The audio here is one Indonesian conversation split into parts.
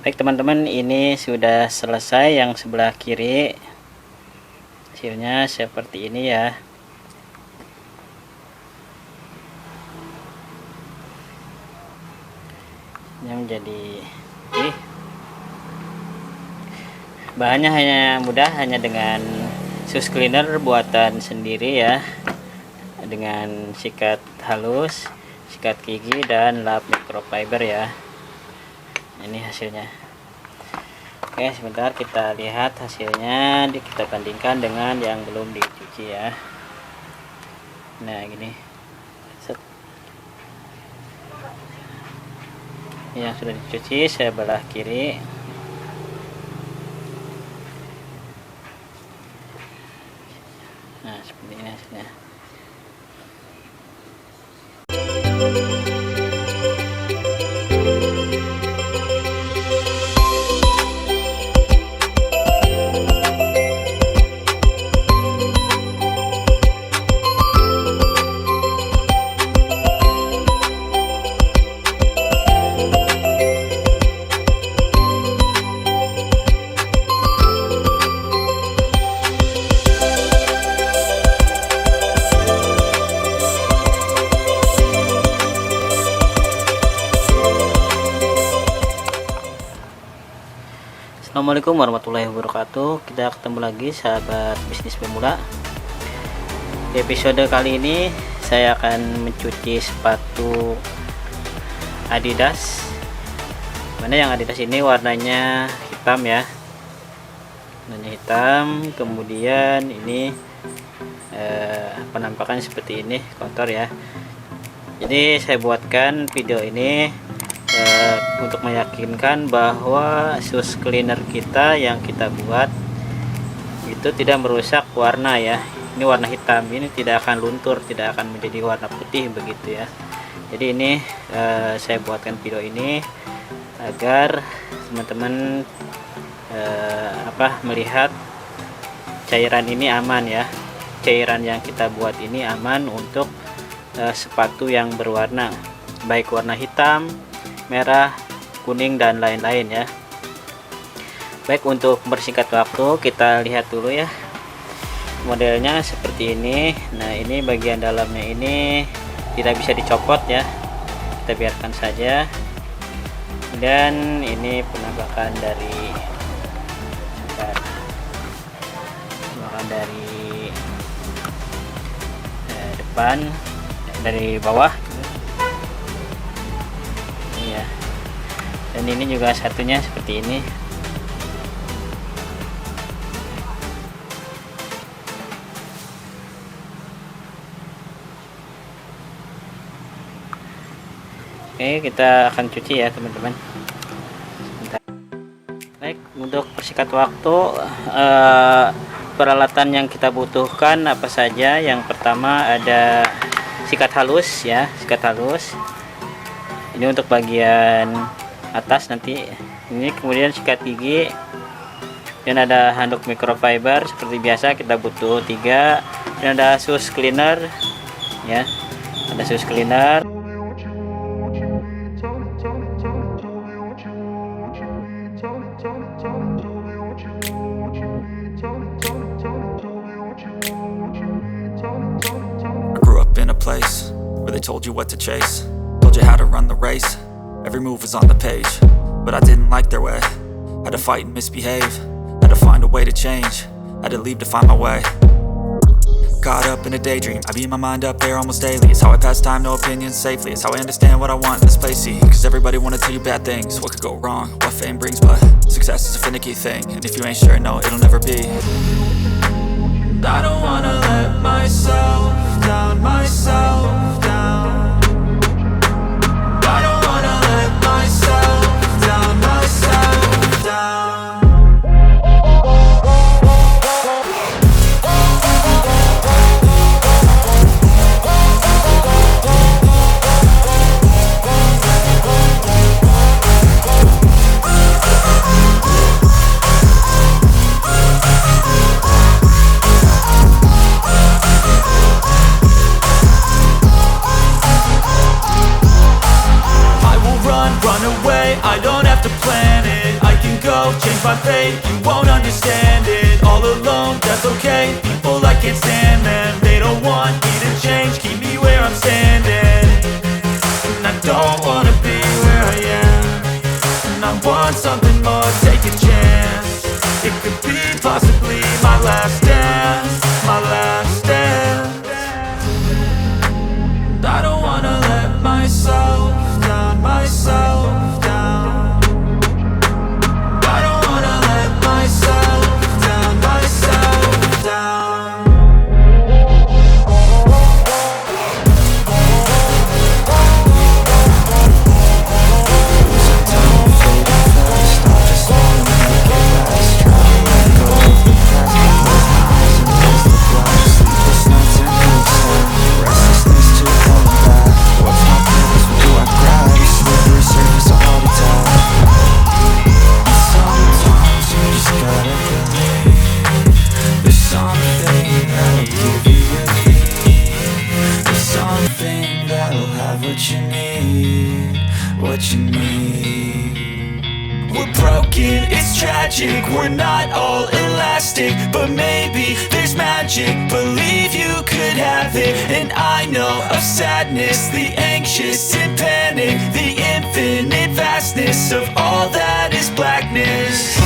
Baik teman-teman, ini sudah selesai yang sebelah kiri. Hasilnya seperti ini ya. Yang menjadi bahannya hanya mudah, hanya dengan sus cleaner buatan sendiri ya, dengan sikat halus, sikat gigi, dan lap microfiber ya. Ini hasilnya. Oke, sebentar kita lihat hasilnya, kita bandingkan dengan yang belum dicuci ya. Nah gini, set. Yang sudah dicuci sebelah kiri. Nah seperti ini hasilnya. Assalamualaikum warahmatullahi wabarakatuh. Kita ketemu lagi sahabat bisnis pemula. Di episode kali ini saya akan mencuci sepatu Adidas. Mana yang Adidas ini warnanya hitam ya. Warnanya hitam, kemudian ini penampakannya seperti ini, kotor ya. Jadi saya buatkan video ini untuk meyakinkan bahwa sus cleaner kita yang kita buat itu tidak merusak warna ya. Ini warna hitam, ini tidak akan luntur, tidak akan menjadi warna putih begitu ya. Jadi ini saya buatkan video ini agar teman-teman melihat cairan ini aman ya. Cairan yang kita buat ini aman untuk sepatu yang berwarna, baik warna hitam, merah, kuning, dan lain-lain ya. Baik, untuk mempersingkat waktu kita lihat dulu ya. Modelnya seperti ini. Nah ini bagian dalamnya ini tidak bisa dicopot ya, kita biarkan saja. Dan ini penampakan dari depan, dari bawah ya. Dan ini juga satunya seperti ini. Oke, kita akan cuci ya teman-teman. Baik, untuk persingkat waktu, peralatan yang kita butuhkan apa saja? Yang pertama ada sikat halus ya, sikat halus. Ini untuk bagian atas nanti. Ini kemudian sikat gigi, dan ada handuk microfiber seperti biasa kita butuh 3. Dan ada sus cleaner ya, ada sus cleaner. I grew up in a place where they told you what to chase, told you how to run the race. Every move was on the page, but I didn't like their way. Had to fight and misbehave, had to find a way to change, had to leave to find my way. Caught up in a daydream, I beat my mind up there almost daily. It's how I pass time, no opinions safely. It's how I understand what I want in this place, see. Cause everybody wanna tell you bad things, what could go wrong, what fame brings. But success is a finicky thing, and if you ain't sure, no, it'll never be. I don't wanna let myself down, myself down. I don't wanna let myself down, myself down. Run away, I don't have to plan it. change my fate, you won't understand it. All alone, that's okay. People I can't stand them, they don't want me to change, keep me where I'm standing. And I don't wanna be where I am, and I want something more, take a chance. It could be possibly my last dance, my last dance. And I don't wanna let myself down, myself down. I don't wanna let myself down, myself down. What you need. We're broken, it's tragic. We're not all elastic, but maybe there's magic. Believe you could have it. And I know of sadness, the anxious and panic, the infinite vastness of all that is blackness.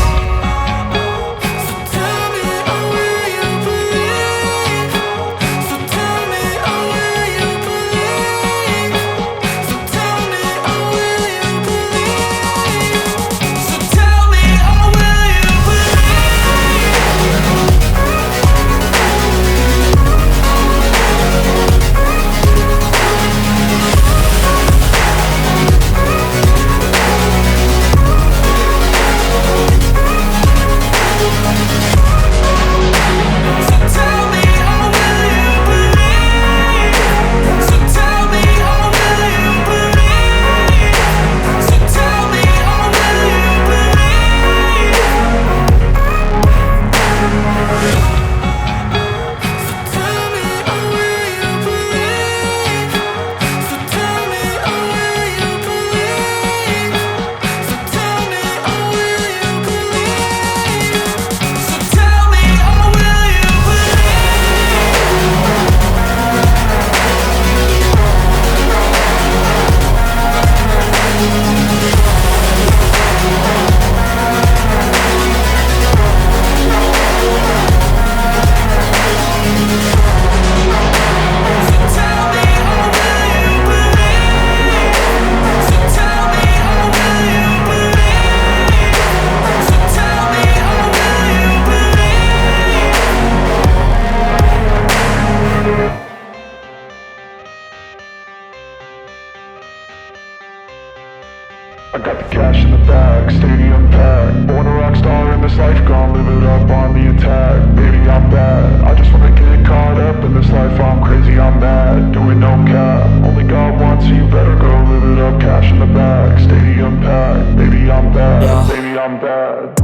I got the cash in the bag, stadium packed. Born a rock star in this life, gon' live it up on the attack. Baby, I'm bad, I just wanna get caught up in this life. I'm crazy, I'm mad, doing no cap. Only God wants, so you better go live it up. Cash in the bag, stadium packed. Baby, I'm bad, baby, I'm bad.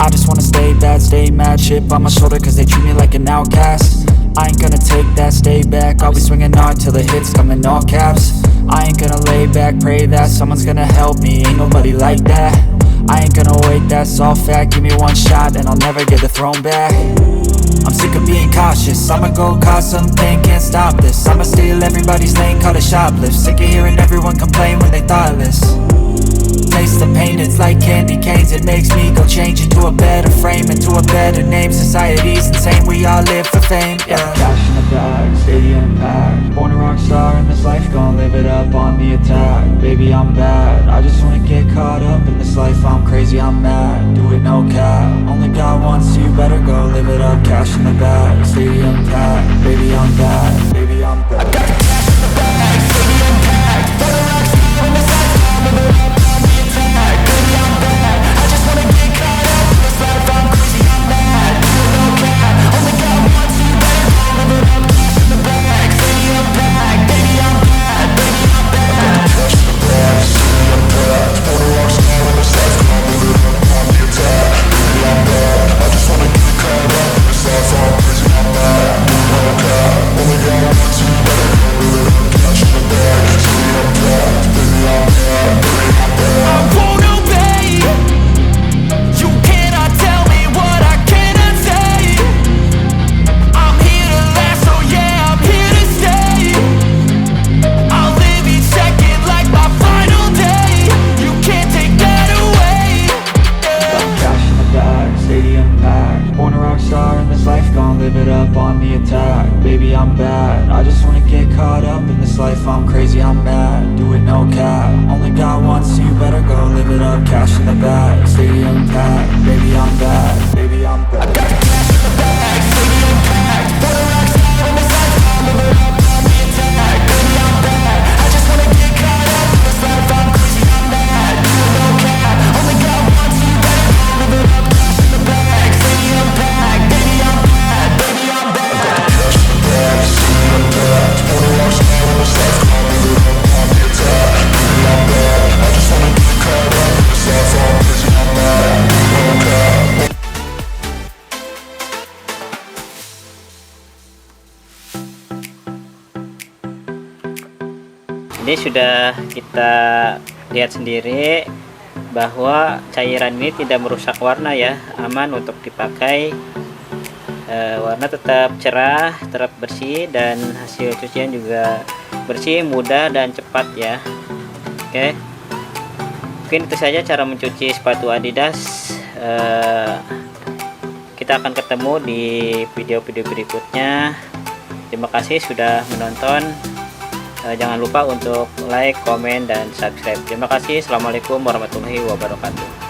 I just wanna stay bad, stay mad. Chip on my shoulder cause they treat me like an outcast. I ain't gonna take that, stay back. I'll be swinging hard till the hits come in all caps. I ain't gonna lay back, pray that someone's gonna help me. Ain't nobody like that. I ain't gonna wait, that's all fact. Give me one shot and I'll never get the throne back. I'm sick of being cautious, I'ma go cause something, can't stop this. I'ma steal everybody's lane, call it shoplift. Sick of hearing everyone complain when they thoughtless. Taste the pain, it's like candy canes. It makes me go change into a better frame, into a better name. Society's insane, we all live for fame, yeah. Cash in the bag, stadium packed. Born a rock star in this life, gon' live it up on the attack. Baby, I'm bad, I just wanna get caught up in this life. I'm crazy, I'm mad, do it no cap. Only God wants, so you better go live it up. Cash in the bag, stadium packed. Baby, I'm bad, baby, I'm bad. I got the cash in the bag, stadium packed. Born a rock star in this life, gon' live it up. I just wanna get caught up in this life. I'm crazy, I'm mad. live it up, cash in the bag, stadium packed, baby I'm back, baby I'm back. I got the cash in the bag, stadium packed, born a rock star in this life, I'm living up on the attack, baby I'm back. I just wanna get caught up in this life, I'm crazy, I'm mad, doing no cap, only got one, so you better go live it up, cash in the bag, stadium packed, baby I'm back, baby I'm back. I got the cash in the bag, stadium packed, born a rock star in this life, I'm living up on the attack, baby I'm back. I just wanna get caught up in this life, I'm crazy, I'm mad, doing no cap. Jadi sudah kita lihat sendiri bahwa cairan ini tidak merusak warna ya, aman untuk dipakai. Warna tetap cerah, tetap bersih, dan hasil cucian juga bersih, mudah, dan cepat ya. Oke, mungkin itu saja cara mencuci sepatu Adidas. Kita akan ketemu di video-video berikutnya. Terima kasih sudah menonton. Jangan lupa untuk like, komen, dan subscribe. Terima kasih. Assalamualaikum warahmatullahi wabarakatuh.